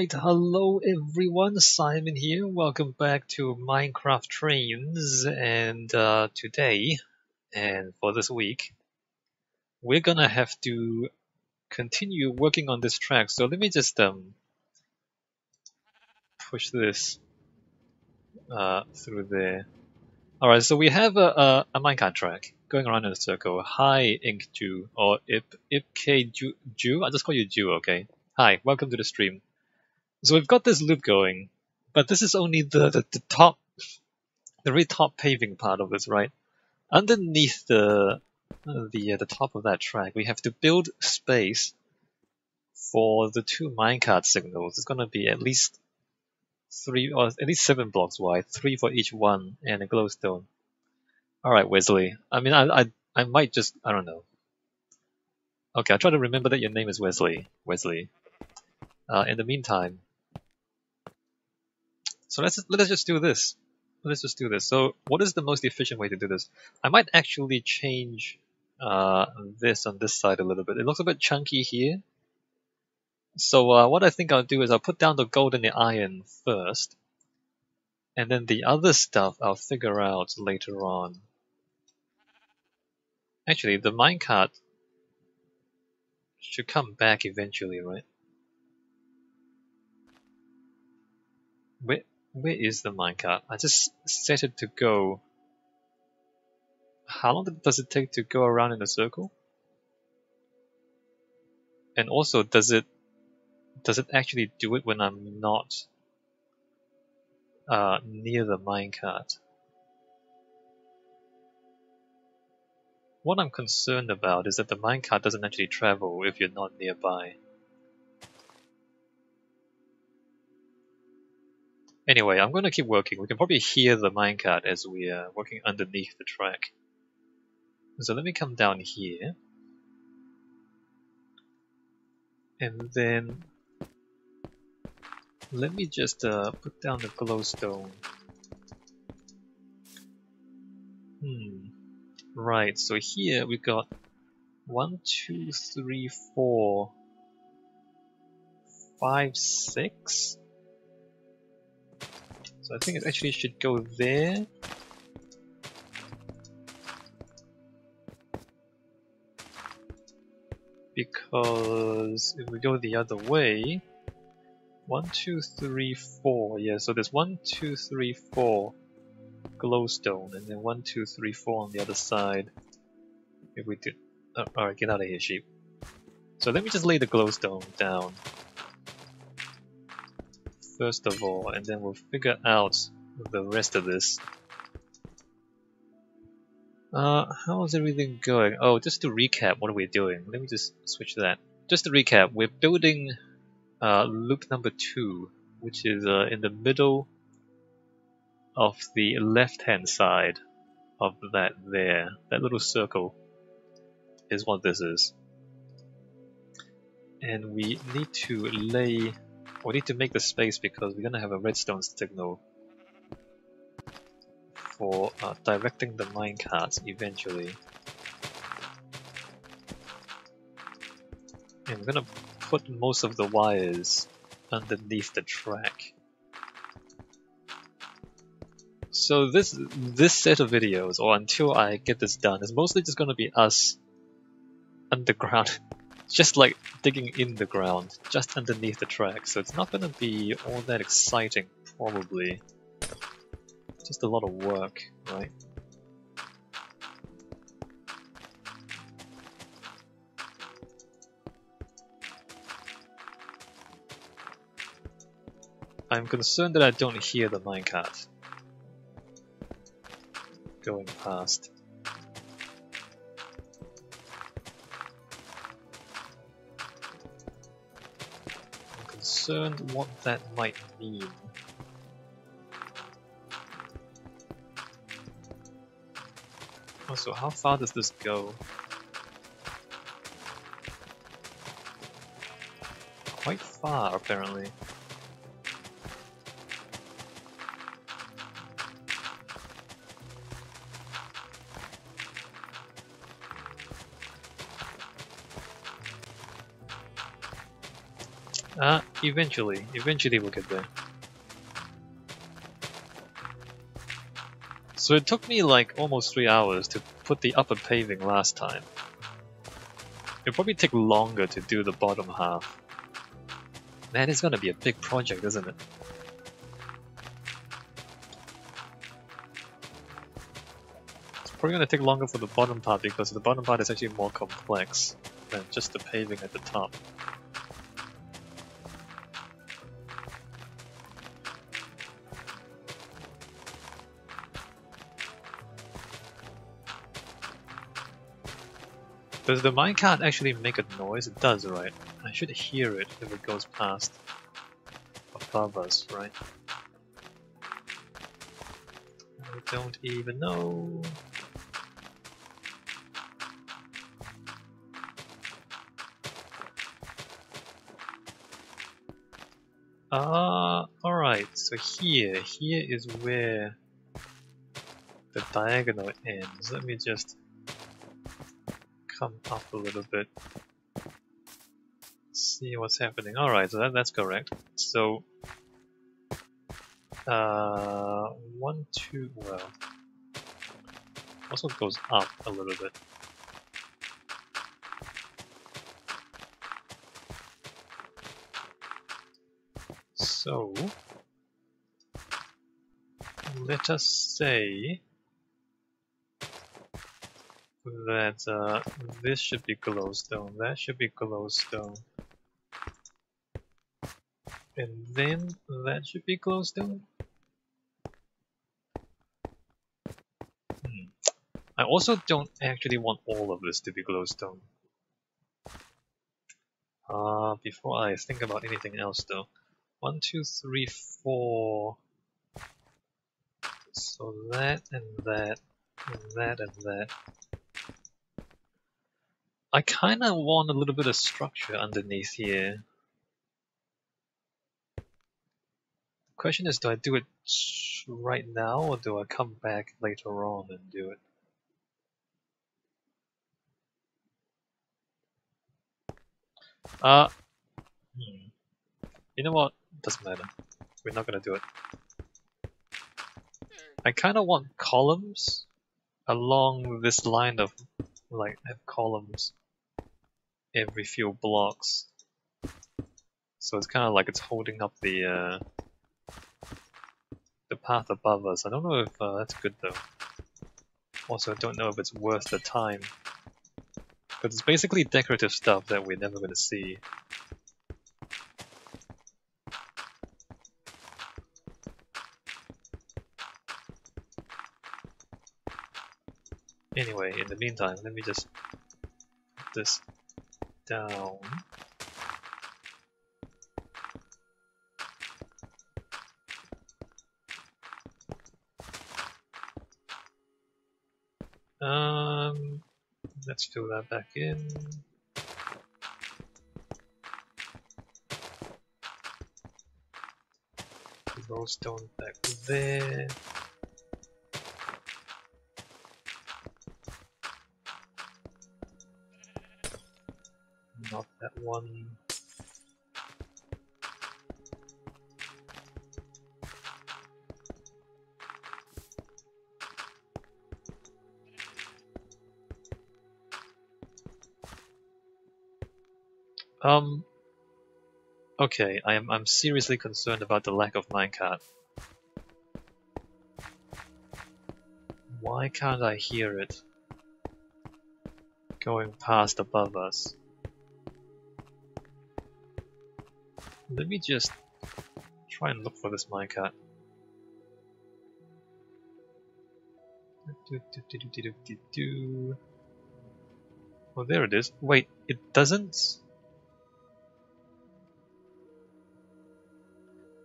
Alright, hello everyone, Simon here. Welcome back to Minecraft Trains. And today, and for this week, we're gonna have to continue working on this track. So let me just push this through there. Alright, so we have a minecart track going around in a circle. Hi, Ink Jew, or Ipk Jew. I'll just call you Jew, okay? Hi, welcome to the stream. So we've got this loop going, but this is only the top, the very top paving part of this, right? Underneath the top of that track, we have to build space for the two minecart signals. It's gonna be at least 3 or at least 7 blocks wide, 3 for each one, and a glowstone. All right, Wesley. I mean, I might just, I don't know. Okay, I'll try to remember that your name is Wesley. Wesley. In the meantime. So let's just do this. Let's just do this. So what is the most efficient way to do this? I might actually change this on this side a little bit. It looks a bit chunky here. So what I think I'll do is I'll put down the gold and the iron first. And then the other stuff I'll figure out later on. Actually, the minecart should come back eventually, right? Where is the minecart? I just set it to go. How long does it take to go around in a circle? And also, does it actually do it when I'm not near the minecart? What I'm concerned about is that the minecart doesn't actually travel if you're not nearby. Anyway, I'm going to keep working. We can probably hear the minecart as we are working underneath the track. So let me come down here. And then let me just put down the glowstone. Right, so here we got 1, 2, 3, 4, 5, 6. So I think it actually should go there. Because if we go the other way, 1, 2, 3, 4. Yeah, so there's 1, 2, 3, 4 glowstone, and then 1, 2, 3, 4 on the other side. If we did, alright, get out of here, sheep. So let me just lay the glowstone down first of all, and then we'll figure out the rest of this. How's everything going? Oh, just to recap, what are we doing? Let me just switch that. Just to recap, we're building loop number 2, which is in the middle of the left-hand side of that there. That little circle is what this is. And we need to make the space because we're gonna have a redstone signal for directing the minecarts eventually. And we're gonna put most of the wires underneath the track. So this set of videos, or until I get this done, is mostly just gonna be us underground, just like digging in the ground, just underneath the track. So it's not gonna be all that exciting, probably. Just a lot of work, right? I'm concerned that I don't hear the minecart going past. I'm concerned what that might mean. Also, how far does this go? Quite far, apparently. Eventually we'll get there. So it took me like almost 3 hours to put the upper paving last time. It'll probably take longer to do the bottom half. Man, it's gonna be a big project, isn't it? It's probably gonna take longer for the bottom part because the bottom part is actually more complex than just the paving at the top. Does the minecart actually make a noise? It does, right? I should hear it if it goes past above us, right? I don't even know. Alright, so here is where the diagonal ends. Let me just come up a little bit. See what's happening. Alright, so that's correct. So, 1, 2, well, also goes up a little bit. So, let us say that this should be glowstone, that should be glowstone, and then that should be glowstone. I also don't actually want all of this to be glowstone. Before I think about anything else though. 1, 2, 3, 4. So that and that and that and that. I kinda want a little bit of structure underneath here. The question is, do I do it right now or do I come back later on and do it? You know what? Doesn't matter. We're not gonna do it. I kinda want columns along this line of, like, have columns every few blocks. So it's kinda like it's holding up the path above us. I don't know if that's good though. Also, I don't know if it's worth the time. But it's basically decorative stuff that we're never gonna see. Anyway, in the meantime, let me just put this down. Let's fill that back in. Glowstone back there. Not that one. Okay, I'm seriously concerned about the lack of minecart. Why can't I hear it going past above us? Let me just try and look for this minecart. Oh, there it is. Wait, it doesn't?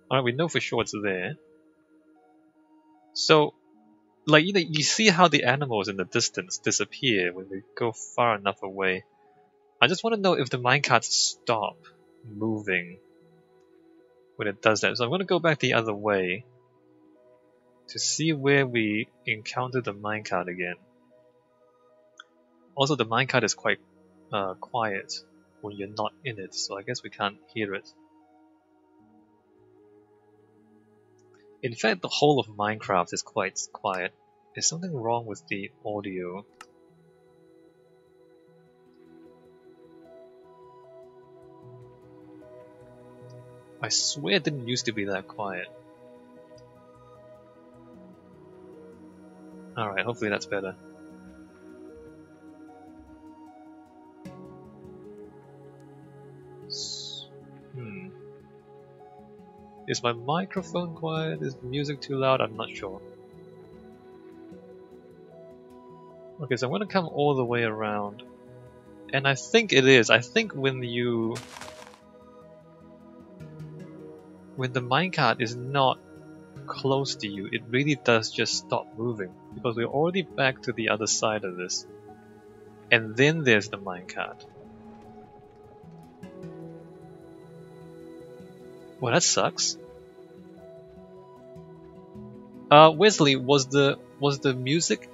Alright, we know for sure it's there. So, like, you see how the animals in the distance disappear when we go far enough away. I just want to know if the minecarts stop moving when it does that. So I'm going to go back the other way to see where we encounter the minecart again. Also, the minecart is quite quiet when you're not in it, so I guess we can't hear it. In fact, the whole of Minecraft is quite quiet. Is something wrong with the audio? I swear it didn't used to be that quiet. Alright, hopefully that's better. Is my microphone quiet? Is the music too loud? I'm not sure. Okay, so I'm gonna come all the way around. And I think it is. I think when the minecart is not close to you, it really does just stop moving. Because we're already back to the other side of this. And then there's the minecart. Well, that sucks. Wesley, was the music,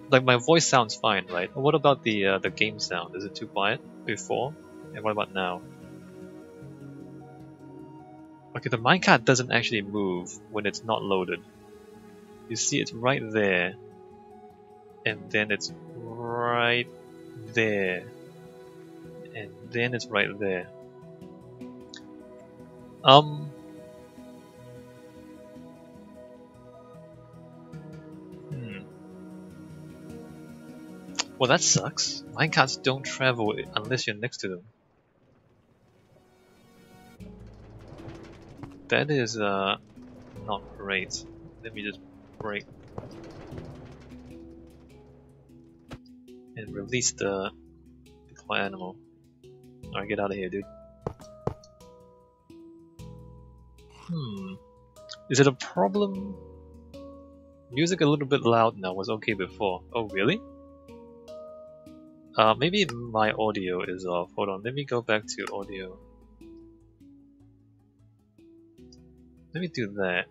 like, my voice sounds fine, right? What about the game sound? Is it too quiet before? And what about now? Okay, the minecart doesn't actually move when it's not loaded. You see, it's right there, and then it's right there, and then it's right there. Well, that sucks. Minecarts don't travel unless you're next to them. That is not great. Let me just break and release the deploy animal. Alright, get out of here, dude. Is it a problem? Music a little bit loud now, was okay before. Oh, really? Maybe my audio is off. Hold on, let me go back to audio. Let me do that.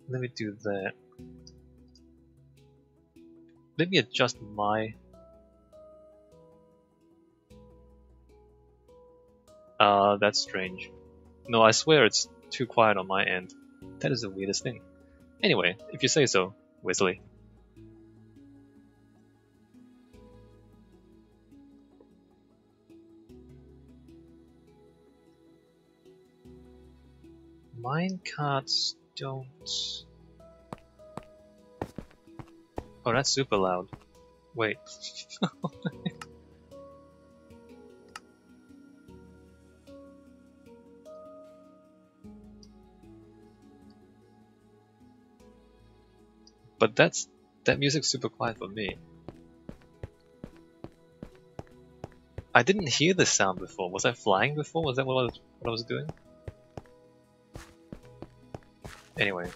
Let me do that. Let me adjust my... that's strange. No, I swear it's too quiet on my end. That is the weirdest thing. Anyway, if you say so, Wesley. Minecarts don't... Oh, that's super loud. Wait. But that music's super quiet for me. I didn't hear this sound before. Was I flying before? Was that what I was doing? Anyway.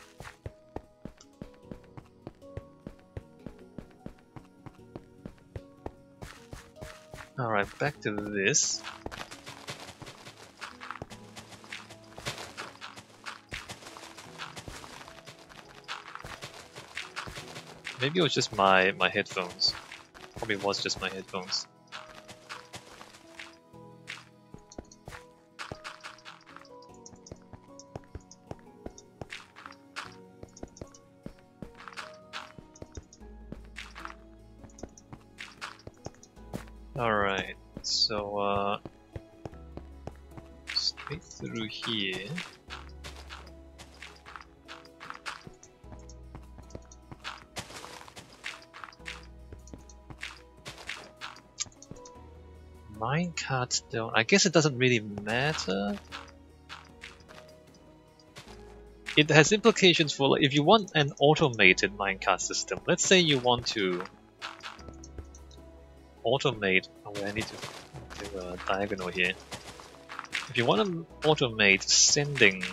Alright, back to this. Maybe it was just my headphones. Probably was just my headphones. Alright, so straight through here. Minecarts don't... I guess it doesn't really matter. It has implications for, like, if you want an automated minecart system. Let's say you want to automate... Oh, I need to do a diagonal here. If you want to automate sending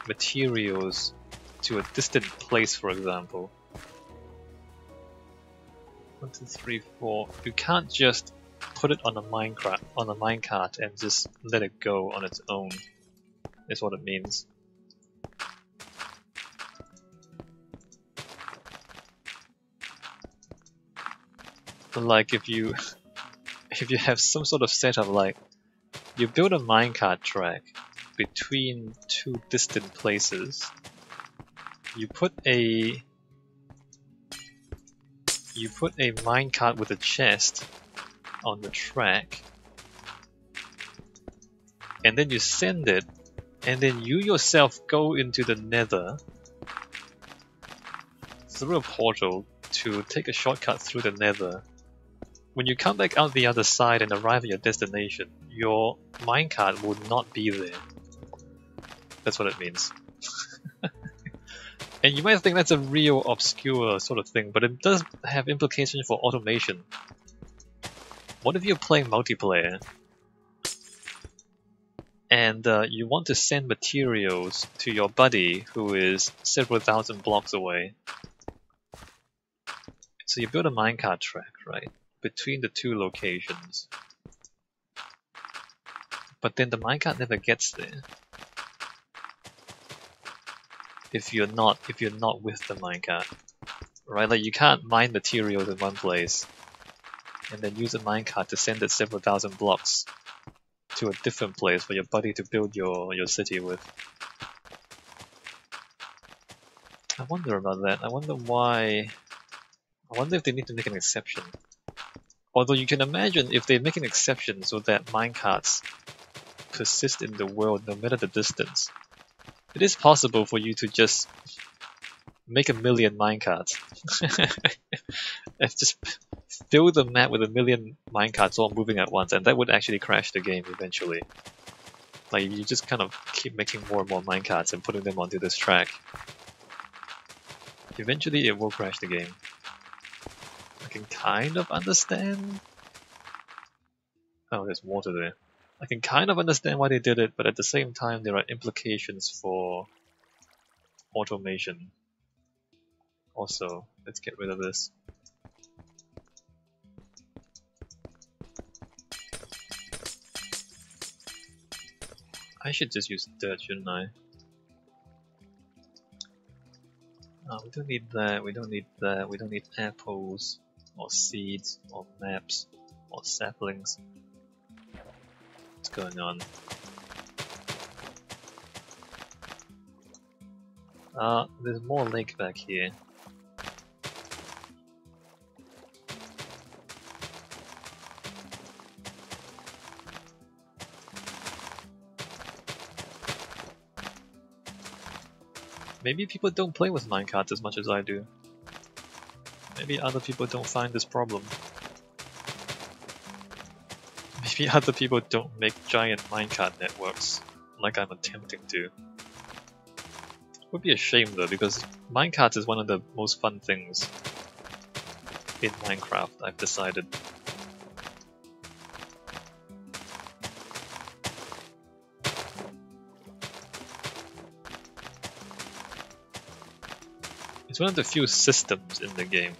materials to a distant place, for example. 1, 2, 3, 4. You can't just put it on a minecart and just let it go on its own. Is what it means. Like if you have some sort of setup, like you build a minecart track between two distant places, you put a minecart with a chest on the track, and then you send it, and then you yourself go into the nether through a portal to take a shortcut through the nether. When you come back out the other side and arrive at your destination, your minecart will not be there. That's what it means. And you might think that's a real obscure sort of thing, but it does have implications for automation. What if you're playing multiplayer and you want to send materials to your buddy who is several thousand blocks away? So you build a minecart track, right, between the two locations. But then the minecart never gets there if you're not with the minecart, right? Like you can't mine materials in one place and then use a minecart to send it several thousand blocks to a different place for your buddy to build your city with. I wonder about that. I wonder why. I wonder if they need to make an exception. Although you can imagine if they make an exception so that minecarts persist in the world no matter the distance, it is possible for you to just make 1 million minecarts and just fill the map with 1 million minecarts all moving at once, and that would actually crash the game eventually. Like you just kind of keep making more and more minecarts and putting them onto this track. Eventually it will crash the game. I can kind of understand. Oh, there's water there. I can kind of understand why they did it, but at the same time there are implications for automation. Also, let's get rid of this. I should just use dirt, shouldn't I? Oh, we don't need that, we don't need that, we don't need apples, or seeds, or maps, or saplings. What's going on? There's more lake back here. Maybe people don't play with minecarts as much as I do. Maybe other people don't find this problem. Maybe other people don't make giant minecart networks like I'm attempting to. It would be a shame though, because minecarts is one of the most fun things in Minecraft, I've decided. It's one of the few systems in the game.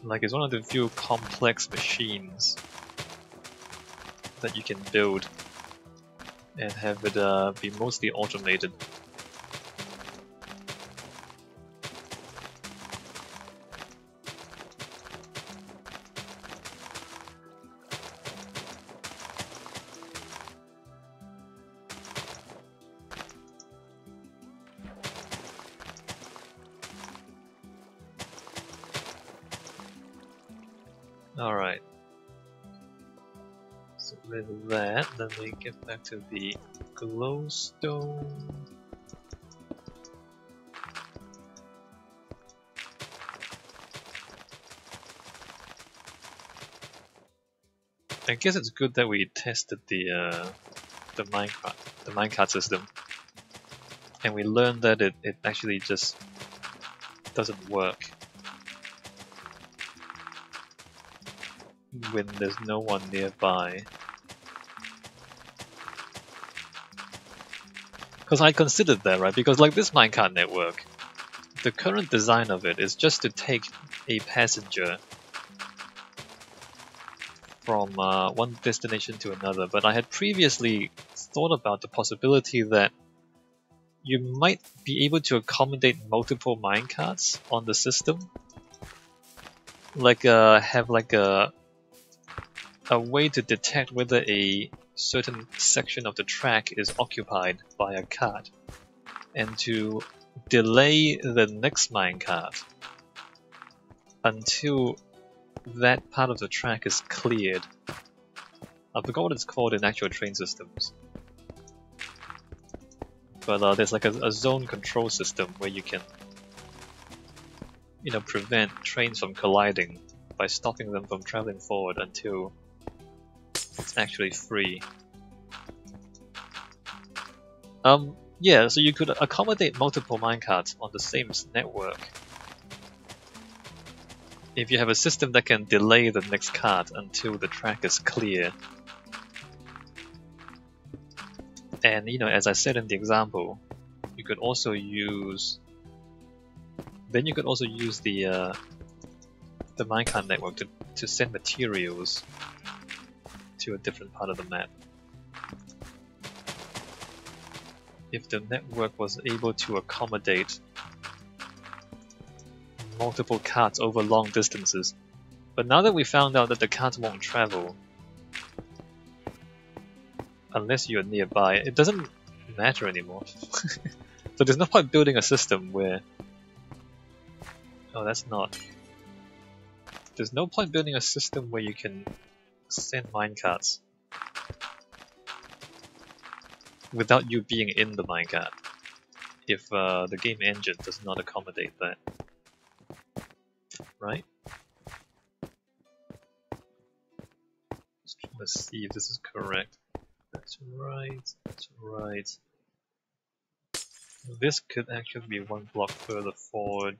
Like, it's one of the few complex machines that you can build and have it be mostly automated. Alright. So with that, then we get back to the glowstone. I guess it's good that we tested the minecart system, and we learned that it actually just doesn't work when there's no one nearby. Because I considered that, right? Because like this minecart network, the current design of it is just to take a passenger from one destination to another, but I had previously thought about the possibility that you might be able to accommodate multiple minecarts on the system. Like have like a way to detect whether a certain section of the track is occupied by a cart, and to delay the next minecart until that part of the track is cleared. I forgot what it's called in actual train systems. But there's like a zone control system where you can, prevent trains from colliding by stopping them from traveling forward until it's actually free. Yeah, so you could accommodate multiple minecarts on the same network if you have a system that can delay the next cart until the track is clear. And as I said in the example, you could also use the minecart network to send materials to a different part of the map. If the network was able to accommodate multiple carts over long distances. But now that we found out that the carts won't travel unless you're nearby, it doesn't matter anymore. So there's no point building a system where... Oh, that's not... There's no point building a system where you can send minecarts without you being in the minecart, if the game engine does not accommodate that. Right? Let's see if this is correct. That's right, that's right. This could actually be one block further forward.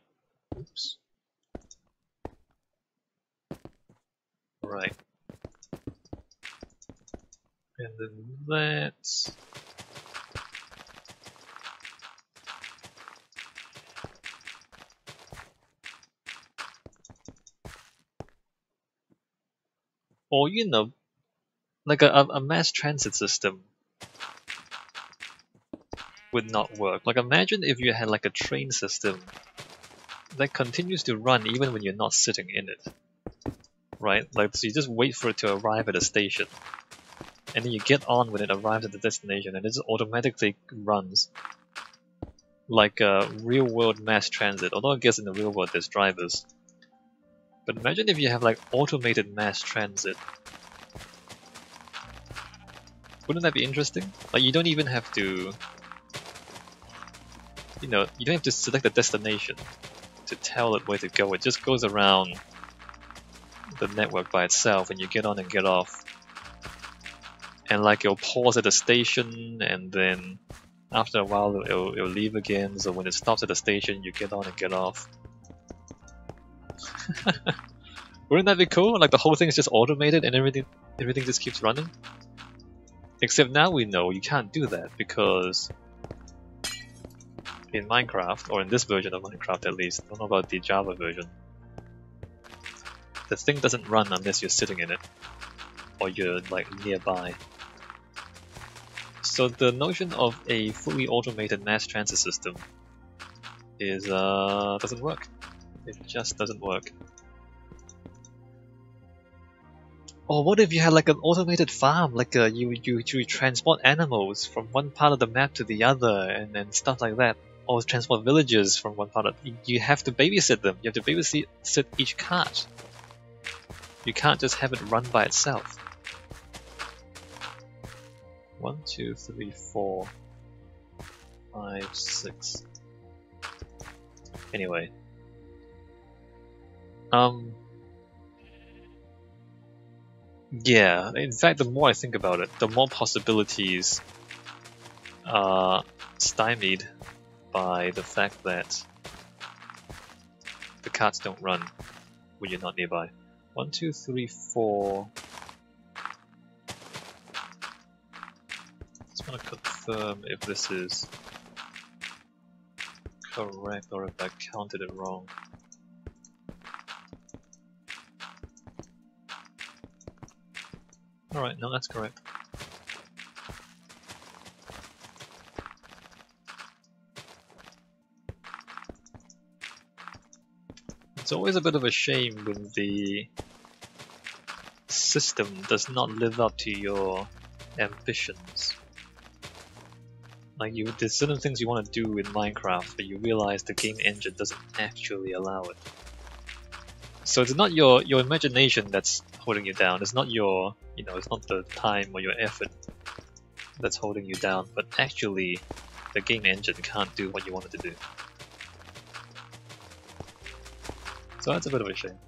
Oops. Right. And then that... Or, like a mass transit system would not work. Like, imagine if you had like a train system that continues to run even when you're not sitting in it. Right? Like, so you just wait for it to arrive at a station, and then you get on when it arrives at the destination, and it just automatically runs. Like a real-world mass transit, although I guess in the real world there's drivers. But imagine if you have like automated mass transit. Wouldn't that be interesting? Like, you don't even have to... you don't have to select a destination to tell it where to go. It just goes around the network by itself, and you get on and get off. And like, it'll pause at a station, and then after a while it'll leave again, so when it stops at a station you get on and get off. Wouldn't that be cool? Like, the whole thing is just automated and everything just keeps running? Except now we know you can't do that, because in Minecraft, or in this version of Minecraft at least, I don't know about the Java version, the thing doesn't run unless you're sitting in it, or you're like nearby. So the notion of a fully automated mass transit system is doesn't work. It just doesn't work. Or what if you had like an automated farm, like you transport animals from one part of the map to the other, and stuff like that, or transport villagers from one part of... You have to babysit them. You have to babysit each cart. You can't just have it run by itself. 1, 2, 3, 4, 5, 6. Anyway. Yeah, in fact, the more I think about it, the more possibilities are stymied by the fact that the carts don't run when you're not nearby. 1, 2, 3, 4. Just want to confirm if this is correct or if I counted it wrong. Alright, no, that's correct. It's always a bit of a shame when the system does not live up to your ambitions. Like there's certain things you want to do in Minecraft, but you realize the game engine doesn't actually allow it. So it's not your imagination that's holding you down. It's not your, it's not the time or your effort that's holding you down, but actually the game engine can't do what you wanted to do. So that's a bit of a shame.